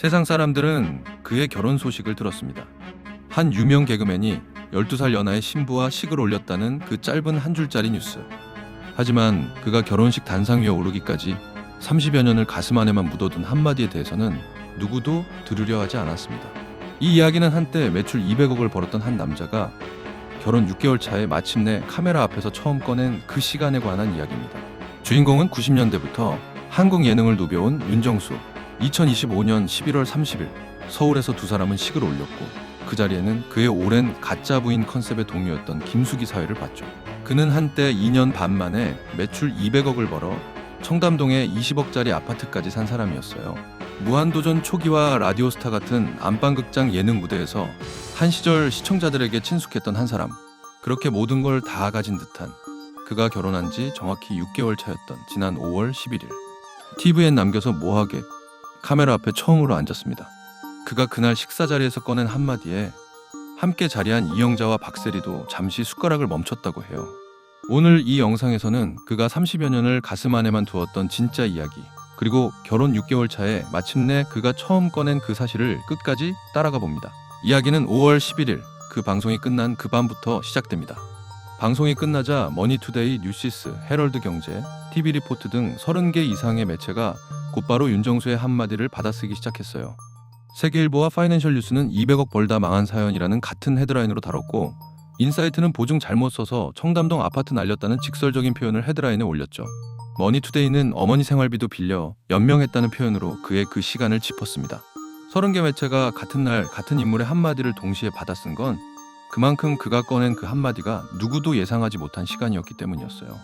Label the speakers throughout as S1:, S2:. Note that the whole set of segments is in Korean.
S1: 세상 사람들은 그의 결혼 소식을 들었습니다. 한 유명 개그맨이 12살 연하의 신부와 식을 올렸다는 그 짧은 한 줄짜리 뉴스. 하지만 그가 결혼식 단상 위에 오르기까지 30여 년을 가슴 안에만 묻어둔 한마디에 대해서는 누구도 들으려 하지 않았습니다. 이 이야기는 한때 매출 200억을 벌었던 한 남자가 결혼 6개월 차에 마침내 카메라 앞에서 처음 꺼낸 그 시간에 관한 이야기입니다. 주인공은 90년대부터 한국 예능을 누벼온 윤정수. 2025년 11월 30일 서울에서 두 사람은 식을 올렸고 그 자리에는 그의 오랜 가짜 부인 컨셉의 동료였던 김숙이 사회를 봤죠. 그는 한때 2년 반 만에 매출 200억을 벌어 청담동에 20억짜리 아파트까지 산 사람이었어요. 무한도전 초기와 라디오스타 같은 안방극장 예능 무대에서 한 시절 시청자들에게 친숙했던 한 사람. 그렇게 모든 걸 다 가진 듯한 그가 결혼한 지 정확히 6개월 차였던 지난 5월 11일 TV엔 남겨서 뭐하게 카메라 앞에 처음으로 앉았습니다. 그가 그날 식사 자리에서 꺼낸 한마디에 함께 자리한 이영자와 박세리도 잠시 숟가락을 멈췄다고 해요. 오늘 이 영상에서는 그가 30여 년을 가슴 안에만 두었던 진짜 이야기, 그리고 결혼 6개월 차에 마침내 그가 처음 꺼낸 그 사실을 끝까지 따라가 봅니다. 이야기는 5월 11일 그 방송이 끝난 그 밤부터 시작됩니다. 방송이 끝나자 머니투데이, 뉴시스, 헤럴드경제, TV리포트 등 30개 이상의 매체가 곧바로 윤정수의 한마디를 받아쓰기 시작했어요. 세계일보와 파이낸셜 뉴스는 200억 벌다 망한 사연이라는 같은 헤드라인으로 다뤘고, 인사이트는 보증 잘못 써서 청담동 아파트 날렸다는 직설적인 표현을 헤드라인에 올렸죠. 머니투데이는 어머니 생활비도 빌려 연명했다는 표현으로 그의 그 시간을 짚었습니다. 30개 매체가 같은 날 같은 인물의 한마디를 동시에 받아쓴 건 그만큼 그가 꺼낸 그 한마디가 누구도 예상하지 못한 시간이었기 때문이었어요.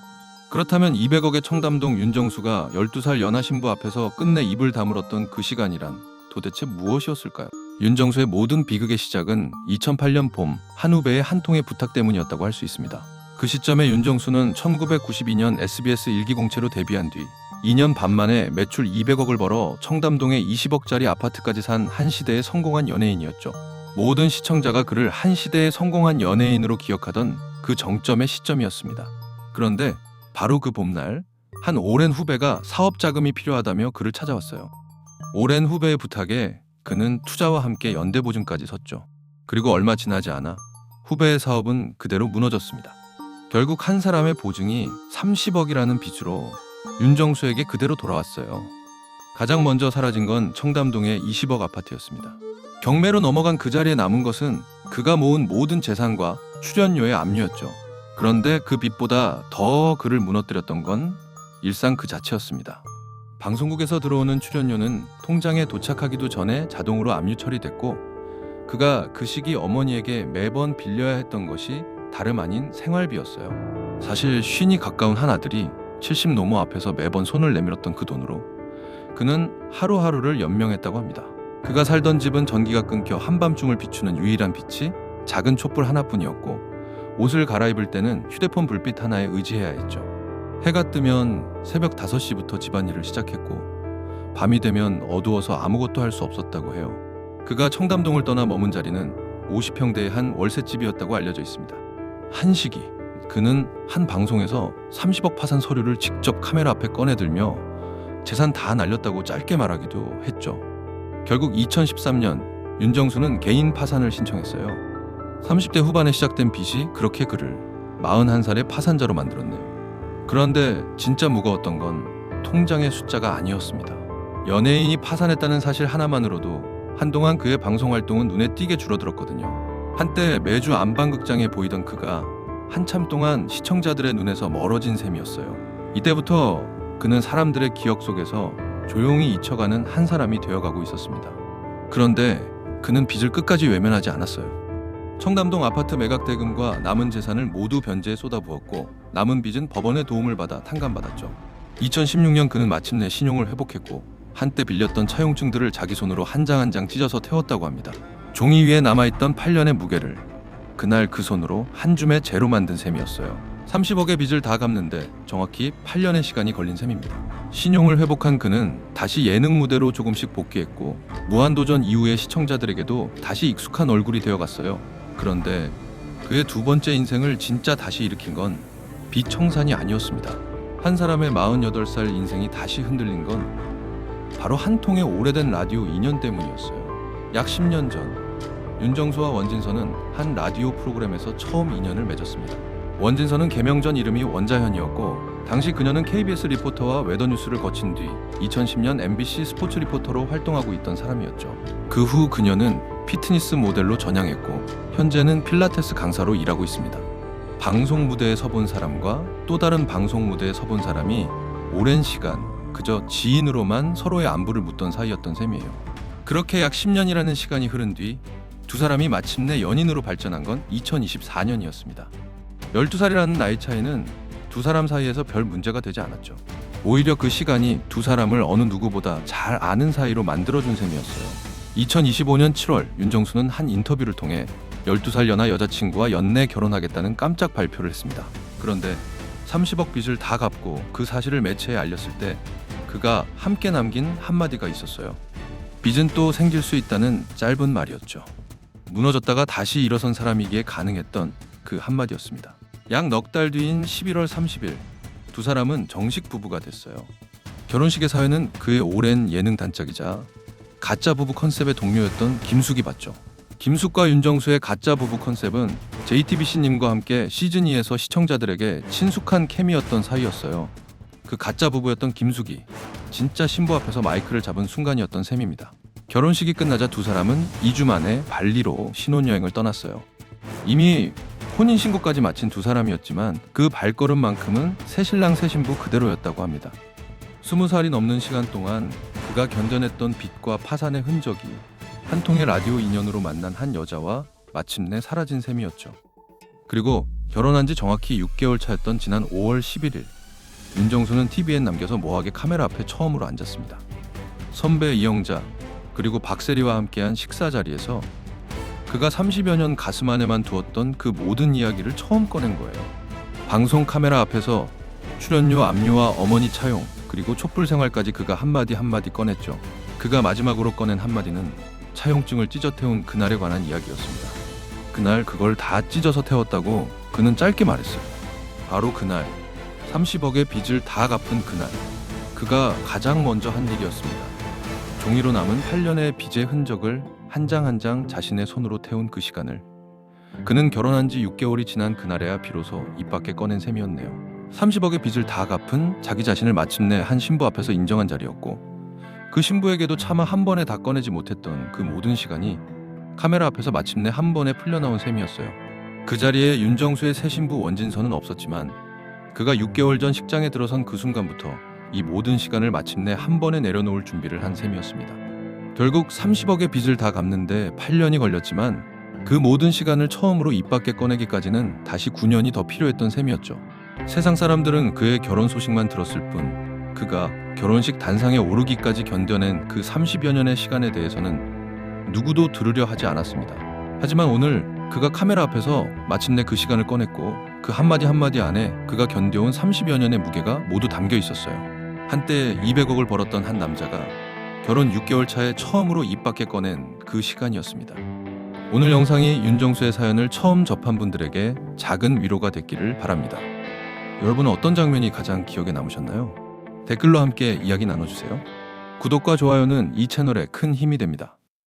S1: 그렇다면 200억의 청담동 윤정수가 12살 연하 신부 앞에서 끝내 입을 다물었던 그 시간이란 도대체 무엇이었을까요? 윤정수의 모든 비극의 시작은 2008년 봄 한 후배의 한 통의 부탁 때문이었다고 할 수 있습니다. 그 시점에 윤정수는 1992년 SBS 일기공채로 데뷔한 뒤 2년 반 만에 매출 200억을 벌어 청담동에 20억짜리 아파트까지 산 한 시대의 성공한 연예인이었죠. 모든 시청자가 그를 한 시대의 성공한 연예인으로 기억하던 그 정점의 시점이었습니다. 그런데 바로 그 봄날 한 오랜 후배가 사업 자금이 필요하다며 그를 찾아왔어요. 오랜 후배의 부탁에 그는 투자와 함께 연대보증까지 섰죠. 그리고 얼마 지나지 않아 후배의 사업은 그대로 무너졌습니다. 결국 한 사람의 보증이 30억이라는 빚으로 윤정수에게 그대로 돌아왔어요. 가장 먼저 사라진 건 청담동의 20억 아파트였습니다. 경매로 넘어간 그 자리에 남은 것은 그가 모은 모든 재산과 출연료의 압류였죠. 그런데 그 빚보다 더 그를 무너뜨렸던 건 일상 그 자체였습니다. 방송국에서 들어오는 출연료는 통장에 도착하기도 전에 자동으로 압류 처리됐고, 그가 그 시기 어머니에게 매번 빌려야 했던 것이 다름 아닌 생활비였어요. 사실 쉰이 가까운 한 아들이 70 노모 앞에서 매번 손을 내밀었던 그 돈으로 그는 하루하루를 연명했다고 합니다. 그가 살던 집은 전기가 끊겨 한밤중을 비추는 유일한 빛이 작은 촛불 하나뿐이었고, 옷을 갈아입을 때는 휴대폰 불빛 하나에 의지해야 했죠. 해가 뜨면 새벽 5시부터 집안일을 시작했고, 밤이 되면 어두워서 아무것도 할 수 없었다고 해요. 그가 청담동을 떠나 머문 자리는 50평대의 한 월세집이었다고 알려져 있습니다. 한 시기 그는 한 방송에서 30억 파산 서류를 직접 카메라 앞에 꺼내들며 재산 다 날렸다고 짧게 말하기도 했죠. 결국 2013년 윤정수는 개인 파산을 신청했어요. 30대 후반에 시작된 빚이 그렇게 그를 41살의 파산자로 만들었네요. 그런데 진짜 무거웠던 건 통장의 숫자가 아니었습니다. 연예인이 파산했다는 사실 하나만으로도 한동안 그의 방송 활동은 눈에 띄게 줄어들었거든요. 한때 매주 안방극장에 보이던 그가 한참 동안 시청자들의 눈에서 멀어진 셈이었어요. 이때부터 그는 사람들의 기억 속에서 조용히 잊혀가는 한 사람이 되어가고 있었습니다. 그런데 그는 빚을 끝까지 외면하지 않았어요. 청담동 아파트 매각 대금과 남은 재산을 모두 변제에 쏟아부었고, 남은 빚은 법원의 도움을 받아 탕감받았죠. 2016년 그는 마침내 신용을 회복했고, 한때 빌렸던 차용증들을 자기 손으로 한 장 한 장 찢어서 태웠다고 합니다. 종이 위에 남아있던 8년의 무게를 그날 그 손으로 한 줌의 재로 만든 셈이었어요. 30억의 빚을 다 갚는데 정확히 8년의 시간이 걸린 셈입니다. 신용을 회복한 그는 다시 예능 무대로 조금씩 복귀했고, 무한도전 이후의 시청자들에게도 다시 익숙한 얼굴이 되어갔어요. 그런데 그의 두 번째 인생을 진짜 다시 일으킨 건 빚 청산이 아니었습니다. 한 사람의 48살 인생이 다시 흔들린 건 바로 한 통의 오래된 라디오 인연 때문이었어요. 약 10년 전 윤정수와 원진서는 한 라디오 프로그램에서 처음 인연을 맺었습니다. 원진서는 개명 전 이름이 원자현이었고 당시 그녀는 KBS 리포터와 웨더뉴스를 거친 뒤 2010년 MBC 스포츠 리포터로 활동하고 있던 사람이었죠. 그 후 그녀는 피트니스 모델로 전향했고 현재는 필라테스 강사로 일하고 있습니다. 방송 무대에 서본 사람과 또 다른 방송 무대에 서본 사람이 오랜 시간 그저 지인으로만 서로의 안부를 묻던 사이였던 셈이에요. 그렇게 약 10년이라는 시간이 흐른 뒤 두 사람이 마침내 연인으로 발전한 건 2024년이었습니다. 12살이라는 나이 차이는 두 사람 사이에서 별 문제가 되지 않았죠. 오히려 그 시간이 두 사람을 어느 누구보다 잘 아는 사이로 만들어준 셈이었어요. 2025년 7월 윤정수는 한 인터뷰를 통해 12살 연하 여자친구와 연내 결혼하겠다는 깜짝 발표를 했습니다. 그런데 30억 빚을 다 갚고 그 사실을 매체에 알렸을 때 그가 함께 남긴 한마디가 있었어요. 빚은 또 생길 수 있다는 짧은 말이었죠. 무너졌다가 다시 일어선 사람이기에 가능했던 그 한마디였습니다. 약 넉 달 뒤인 11월 30일 두 사람은 정식 부부가 됐어요. 결혼식의 사회는 그의 오랜 예능 단짝이자 가짜 부부 컨셉의 동료였던 김숙이 봤죠. 김숙과 윤정수의 가짜 부부 컨셉은 JTBC님과 함께 시즌2에서 시청자들에게 친숙한 케미였던 사이였어요. 그 가짜 부부였던 김숙이 진짜 신부 앞에서 마이크를 잡은 순간이었던 셈입니다. 결혼식이 끝나자 두 사람은 2주 만에 발리로 신혼여행을 떠났어요. 이미 혼인신고까지 마친 두 사람이었지만 그 발걸음만큼은 새 신랑 새 신부 그대로였다고 합니다. 20살이 넘는 시간 동안 그가 견뎌냈던 빚과 파산의 흔적이 한 통의 라디오 인연으로 만난 한 여자와 마침내 사라진 셈이었죠. 그리고 결혼한 지 정확히 6개월 차였던 지난 5월 11일 윤정수는 TV엔 남겨서 모하게 카메라 앞에 처음으로 앉았습니다. 선배 이영자 그리고 박세리와 함께한 식사 자리에서 그가 30여 년 가슴 안에만 두었던 그 모든 이야기를 처음 꺼낸 거예요. 방송 카메라 앞에서 출연료 압류와 어머니 차용 그리고 촛불 생활까지 그가 한마디 한마디 꺼냈죠. 그가 마지막으로 꺼낸 한마디는 차용증을 찢어 태운 그날에 관한 이야기였습니다. 그날 그걸 다 찢어서 태웠다고 그는 짧게 말했어요. 바로 그날 30억의 빚을 다 갚은 그날 그가 가장 먼저 한 일이었습니다. 종이로 남은 8년의 빚의 흔적을 한 장 한 장 자신의 손으로 태운 그 시간을 그는 결혼한 지 6개월이 지난 그날에야 비로소 입 밖에 꺼낸 셈이었네요. 30억의 빚을 다 갚은 자기 자신을 마침내 한 신부 앞에서 인정한 자리였고 그 신부에게도 차마 한 번에 다 꺼내지 못했던 그 모든 시간이 카메라 앞에서 마침내 한 번에 풀려나온 셈이었어요. 그 자리에 윤정수의 새 신부 원진서는 없었지만 그가 6개월 전 식장에 들어선 그 순간부터 이 모든 시간을 마침내 한 번에 내려놓을 준비를 한 셈이었습니다. 결국 30억의 빚을 다 갚는데 8년이 걸렸지만 그 모든 시간을 처음으로 입 밖에 꺼내기까지는 다시 9년이 더 필요했던 셈이었죠. 세상 사람들은 그의 결혼 소식만 들었을 뿐 그가 결혼식 단상에 오르기까지 견뎌낸 그 30여 년의 시간에 대해서는 누구도 들으려 하지 않았습니다. 하지만 오늘 그가 카메라 앞에서 마침내 그 시간을 꺼냈고 그 한마디 한마디 안에 그가 견뎌온 30여 년의 무게가 모두 담겨 있었어요. 한때 200억을 벌었던 한 남자가 결혼 6개월 차에 처음으로 입 밖에 꺼낸 그 시간이었습니다. 오늘 영상이 윤정수의 사연을 처음 접한 분들에게 작은 위로가 됐기를 바랍니다. 여러분은 어떤 장면이 가장 기억에 남으셨나요? 댓글로 함께 이야기 나눠주세요. 구독과 좋아요는 이 채널에 큰 힘이 됩니다.